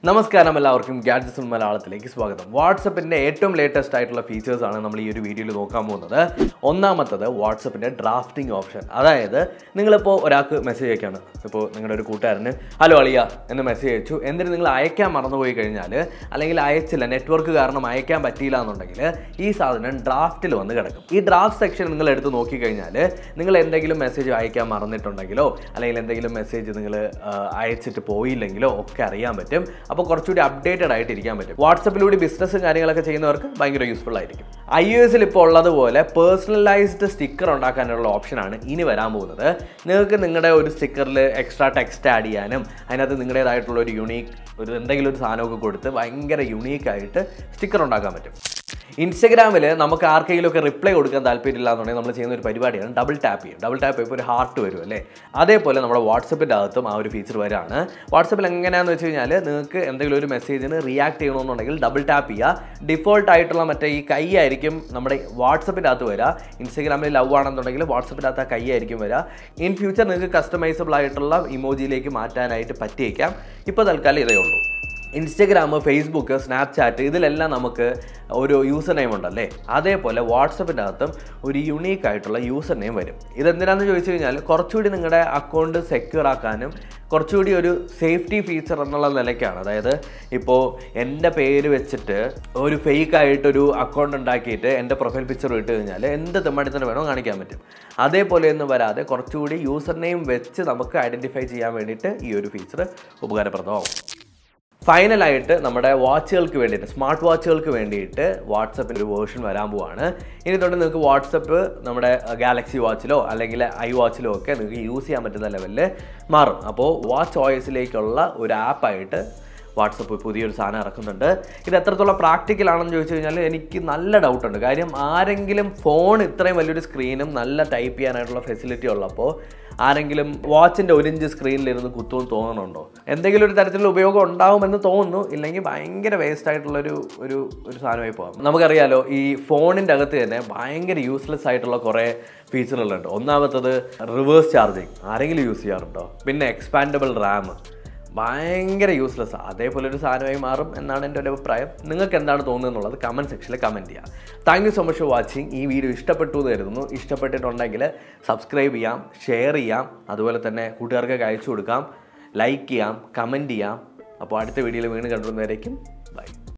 നമസ്കാരം എല്ലാവർക്കും gadgets on മലയാളത്തിലേക്ക് സ്വാഗതം. വാട്സപ്പിൻ്റെ ഏറ്റവും ലേറ്റസ്റ്റ് ആയിട്ടുള്ള ഫീച്ചേഴ്സാണ് നമ്മൾ ഈ ഒരു വീഡിയോയിൽ നോക്കാൻ പോകുന്നത്. ഒന്നാമത്തത് വാട്സപ്പിൻ്റെ ഡ്രാഫ്റ്റിംഗ് ഓപ്ഷൻ. അതായത് നിങ്ങളിപ്പോൾ ഒരാൾക്ക് മെസ്സേജ് അയക്കുകയാണ്. ഇപ്പോൾ നിങ്ങളുടെ ഒരു കൂട്ടുകാരന് ഹലോ അളിയ എന്ന് മെസ്സേജ് അയച്ചു. എന്നിട്ട് നിങ്ങൾ അയക്കാൻ മറന്നുപോയി കഴിഞ്ഞാൽ, അല്ലെങ്കിൽ അയച്ചില്ല, നെറ്റ്വർക്ക് കാരണം അയക്കാൻ പറ്റിയില്ല എന്നുണ്ടെങ്കിൽ ഈ സാധനം ഡ്രാഫ്റ്റിൽ വന്ന് കിടക്കും. ഈ ഡ്രാഫ്റ്റ് സെക്ഷൻ നിങ്ങൾ എടുത്ത് നോക്കിക്കഴിഞ്ഞാൽ നിങ്ങൾ എന്തെങ്കിലും മെസ്സേജ് അയക്കാൻ മറന്നിട്ടുണ്ടെങ്കിലോ അല്ലെങ്കിൽ എന്തെങ്കിലും മെസ്സേജ് നിങ്ങൾ അയച്ചിട്ട് പോയില്ലെങ്കിലോ ഒക്കെ അറിയാൻ പറ്റും. അപ്പോൾ കുറച്ചുകൂടി അപ്ഡേറ്റഡ് ആയിട്ട് ഇരിക്കാൻ പറ്റും. വാട്സപ്പിലൂടെ ബിസിനസ്സും കാര്യങ്ങളൊക്കെ ചെയ്യുന്നവർക്ക് ഭയങ്കര യൂസ്ഫുൾ ആയിരിക്കും. iOS-ൽ ഇപ്പോൾ ഉള്ളതുപോലെ പേഴ്സണലൈസ്ഡ് സ്റ്റിക്കർ ഉണ്ടാക്കാനുള്ള ഓപ്ഷനാണ് ഇനി വരാൻ പോകുന്നത്. നിങ്ങൾക്ക് നിങ്ങളുടെ ഒരു സ്റ്റിക്കറിൽ എക്സ്ട്രാ ടെക്സ്റ്റ് ആഡ് ചെയ്യാനും അതിനകത്ത് നിങ്ങളുടേതായിട്ടുള്ള ഒരു എന്തെങ്കിലും ഒരു സാധനമൊക്കെ കൊടുത്ത് ഭയങ്കര യുണീക്കായിട്ട് സ്റ്റിക്കർ ഉണ്ടാക്കാൻ പറ്റും. ഇൻസ്റ്റഗ്രാമിൽ നമുക്ക് ആർക്കെങ്കിലും ഒക്കെ റിപ്ലൈ കൊടുക്കാൻ താല്പര്യമില്ല എന്നുണ്ടെങ്കിൽ നമ്മൾ ചെയ്യുന്ന ഒരു പരിപാടിയാണ് ഡബിൾ ടാപ്പ് ചെയ്യും. ഡബിൾ ടാപ്പ് ചെയ്യുമ്പോൾ ഒരു ഹാർട്ട് വരും അല്ലേ? അതേപോലെ നമ്മുടെ വാട്സപ്പിൻ്റെ അകത്തും ആ ഒരു ഫീച്ചർ വരാണ്. വാട്സപ്പിൽ എങ്ങനെയാണെന്ന് വെച്ച് കഴിഞ്ഞാൽ നിങ്ങൾക്ക് എന്തെങ്കിലും ഒരു മെസ്സേജിന് റിയാക്ട് ചെയ്യണമെന്നുണ്ടെങ്കിൽ ഡബിൾ ടാപ്പ് ചെയ്യുക. ഡിഫോൾട്ട് ആയിട്ടുള്ള മറ്റേ ഈ കൈ ആയിരിക്കും നമ്മുടെ വാട്സപ്പിൻ്റെ അകത്ത് വരിക. ഇൻസ്റ്റഗ്രാമിൽ ലവ് ആണെന്നുണ്ടെങ്കിൽ വാട്സപ്പിൻ്റെ അകത്ത് ആ കൈ ആയിരിക്കും വരിക. ഇൻ ഫ്യൂച്ചർ നിങ്ങൾക്ക് കസ്റ്റമൈസബിൾ ആയിട്ടുള്ള ഇമോജിയിലേക്ക് മാറ്റാനായിട്ട് പറ്റിയേക്കാം. ഇപ്പോൾ തൽക്കാലം ഇതേ ഉള്ളൂ. ഇൻസ്റ്റഗ്രാം, ഫേസ്ബുക്ക്, സ്നാപ്ചാറ്റ് ഇതിലെല്ലാം നമുക്ക് ഒരു യൂസർ നെയിം ഉണ്ടല്ലേ? അതേപോലെ വാട്സപ്പിൻ്റെ അകത്തും ഒരു യുണീക്കായിട്ടുള്ള യൂസർ നെയിം വരും. ഇതെന്തിനാണെന്ന് ചോദിച്ചു കഴിഞ്ഞാൽ കുറച്ചുകൂടി നിങ്ങളുടെ അക്കൗണ്ട് സെക്യൂർ ആക്കാനും കുറച്ചുകൂടി ഒരു സേഫ്റ്റി ഫീച്ചർ എന്നുള്ള നിലയ്ക്കാണ്. അതായത് ഇപ്പോൾ എൻ്റെ പേര് വെച്ചിട്ട് ഒരു ഫേക്കായിട്ടൊരു അക്കൗണ്ട് ഉണ്ടാക്കിയിട്ട് എൻ്റെ പ്രൊഫൈൽ പിക്ചർ ഇട്ട് കഴിഞ്ഞാൽ എന്ത് തെമ്മാടിത്തന്നെ വേണോ കാണിക്കാൻ പറ്റും. അതേപോലെ ഒന്നും വരാതെ കുറച്ചുകൂടി യൂസർ നെയിം വെച്ച് നമുക്ക് ഐഡൻറ്റിഫൈ ചെയ്യാൻ വേണ്ടിയിട്ട് ഈ ഒരു ഫീച്ചർ ഉപകാരപ്രദമാകും. ഫൈനലായിട്ട് നമ്മുടെ വാച്ചുകൾക്ക് വേണ്ടിയിട്ട്, സ്മാർട്ട് വാച്ചുകൾക്ക് വേണ്ടിയിട്ട് വാട്സപ്പിൻ്റെ ഒരു വേർഷൻ വരാൻ പോവാണ്. ഇനി തൊട്ട് നിങ്ങൾക്ക് വാട്സപ്പ് നമ്മുടെ ഗാലക്സി വാച്ചിലോ അല്ലെങ്കിൽ ഐ വാച്ചിലോ ഒക്കെ നിങ്ങൾക്ക് യൂസ് ചെയ്യാൻ പറ്റുന്ന ലെവലിൽ മാറും. അപ്പോൾ വാച്ച് OS-ലേക്കുള്ള ഒരു ആപ്പായിട്ട് വാട്സപ്പ് പുതിയൊരു സാധനം ഇറക്കുന്നുണ്ട്. ഇത് എത്രത്തോളം പ്രാക്ടിക്കൽ ആണെന്ന് ചോദിച്ചു കഴിഞ്ഞാൽ എനിക്ക് നല്ല ഡൗട്ടുണ്ട്. കാര്യം ആരെങ്കിലും ഫോൺ ഇത്രയും വലിയൊരു സ്ക്രീനും നല്ല ടൈപ്പ് ചെയ്യാനായിട്ടുള്ള ഫെസിലിറ്റി ഉള്ളപ്പോൾ ആരെങ്കിലും വാച്ചിൻ്റെ 1 ഇഞ്ച് സ്ക്രീനിലിരുന്ന് കുത്തുമെന്ന് തോന്നുന്നുണ്ടോ? എന്തെങ്കിലും ഒരു തരത്തിലുള്ള ഉപയോഗം ഉണ്ടാവുമെന്ന് തോന്നുന്നു. ഇല്ലെങ്കിൽ ഭയങ്കര വേസ്റ്റ് ആയിട്ടുള്ളൊരു ഒരു സാധനമായി പോകാം. നമുക്കറിയാലോ, ഈ ഫോണിൻ്റെ അകത്ത് തന്നെ ഭയങ്കര യൂസ്ലെസ് ആയിട്ടുള്ള കുറേ ഫീച്ചറുകളുണ്ട്. ഒന്നാമത്തത് റിവേഴ്സ് ചാർജിങ്. ആരെങ്കിലും യൂസ് ചെയ്യാറുണ്ടോ? പിന്നെ എക്സ്പാൻഡബിൾ റാം ഭയങ്കര യൂസ്ലെസ്. അതേപോലെ ഒരു സാധനമായി മാറും എന്നാണ് എൻ്റെ ഒരു അഭിപ്രായം. നിങ്ങൾക്ക് എന്താണ് തോന്നുന്നത് എന്നുള്ളത് കമൻറ്റ് സെക്ഷനിൽ കമൻറ്റ് ചെയ്യാം. Thank you so much for watching. ഈ വീഡിയോ ഇഷ്ടപ്പെട്ടു എന്ന് കരുതുന്നു. ഇഷ്ടപ്പെട്ടിട്ടുണ്ടെങ്കിൽ സബ്സ്ക്രൈബ് ചെയ്യാം, ഷെയർ ചെയ്യാം, അതുപോലെ തന്നെ കൂട്ടുകാർക്കൊക്കെ അയച്ചു കൊടുക്കാം, ലൈക്ക് ചെയ്യാം, കമൻറ്റ് ചെയ്യാം. അപ്പോൾ അടുത്ത വീഡിയോയിൽ വീണ്ടും കണ്ടുവരുന്നവരേക്കും ബൈ.